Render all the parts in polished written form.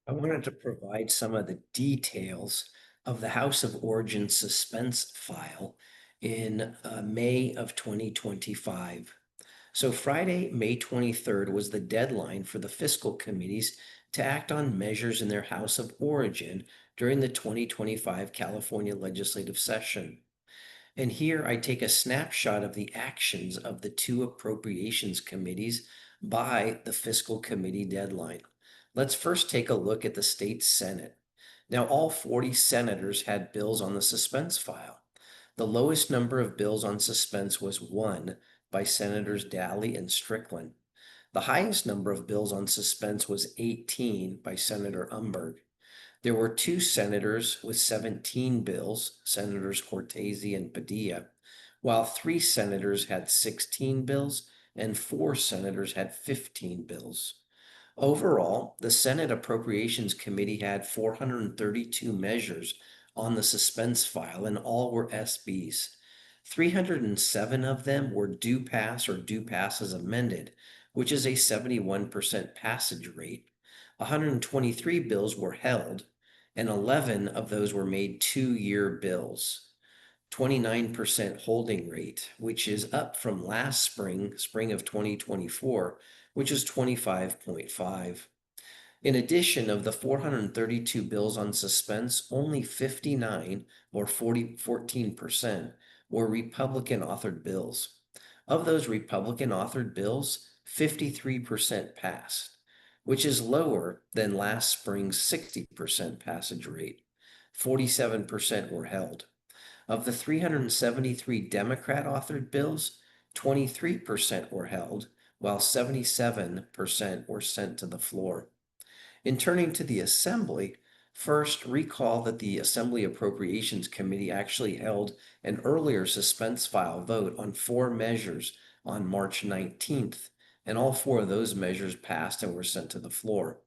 I wanted to provide some of the details of the House of Origin suspense file in May of 2025. So Friday, May 23rd was the deadline for the fiscal committees to act on measures in their House of Origin during the 2025 California Legislative session. And here I take a snapshot of the actions of the two appropriations committees by the fiscal committee deadline. Let's first take a look at the state Senate. Now, all 40 senators had bills on the suspense file. The lowest number of bills on suspense was one by Senators Daly and Strickland. The highest number of bills on suspense was 18 by Senator Umberg. There were two senators with 17 bills, Senators Cortese and Padilla, while three senators had 16 bills and four senators had 15 bills. Overall, the Senate Appropriations Committee had 432 measures on the suspense file, and all were SBs. 307 of them were due pass or due pass as amended, which is a 71% passage rate. 123 bills were held, and 11 of those were made 2-year bills. 29% holding rate, which is up from last spring of 2024, which is 25.5. In addition, of the 432 bills on suspense, only 59 or 14% were Republican authored bills. Of those Republican authored bills, 53% passed, which is lower than last spring's 60% passage rate. 47% were held. Of the 373 Democrat authored bills, 23% were held, while 77% were sent to the floor. In turning to the Assembly, first recall that the Assembly Appropriations Committee actually held an earlier suspense file vote on four measures on March 19th, and all four of those measures passed and were sent to the floor.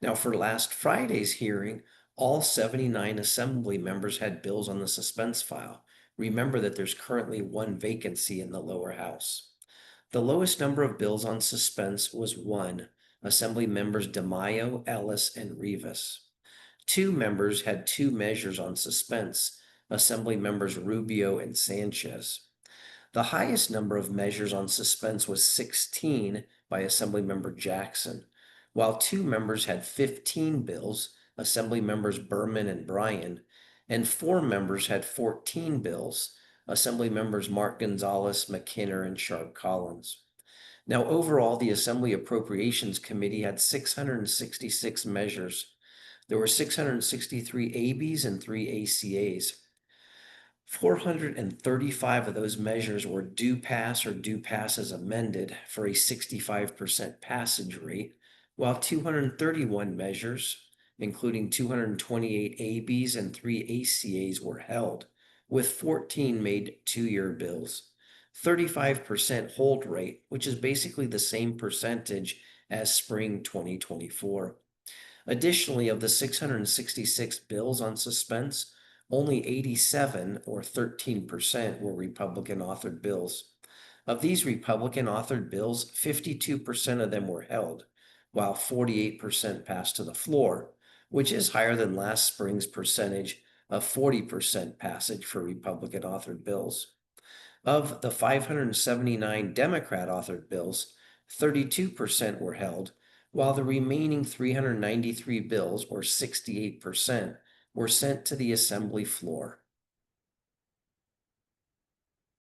Now, for last Friday's hearing, all 79 Assembly members had bills on the suspense file. Remember that there's currently one vacancy in the lower house. The lowest number of bills on suspense was one, Assembly members DeMaio, Ellis, and Rivas. Two members had two measures on suspense, Assembly members Rubio and Sanchez. The highest number of measures on suspense was 16 by Assemblymember Jackson, while two members had 15 bills, Assembly members Berman and Bryan, and four members had 14 bills, Assembly members Mark Gonzalez, McKinner, and Sharp Collins. Now, overall, the Assembly Appropriations Committee had 666 measures. There were 663 ABs and 3 ACAs. 435 of those measures were due pass or due pass as amended for a 65% passage rate, while 231 measures, including 228 ABs and 3 ACAs, were held, with 14 made 2-year bills. 35% hold rate, which is basically the same percentage as spring 2024. Additionally, of the 666 bills on suspense, only 87 or 13% were Republican authored bills. Of these Republican authored bills, 52% of them were held, while 48% passed to the floor, which is higher than last spring's percentage of 40% passage for Republican authored bills. Of the 579 Democrat authored bills, 32% were held, while the remaining 393 bills, or 68%, were sent to the Assembly floor.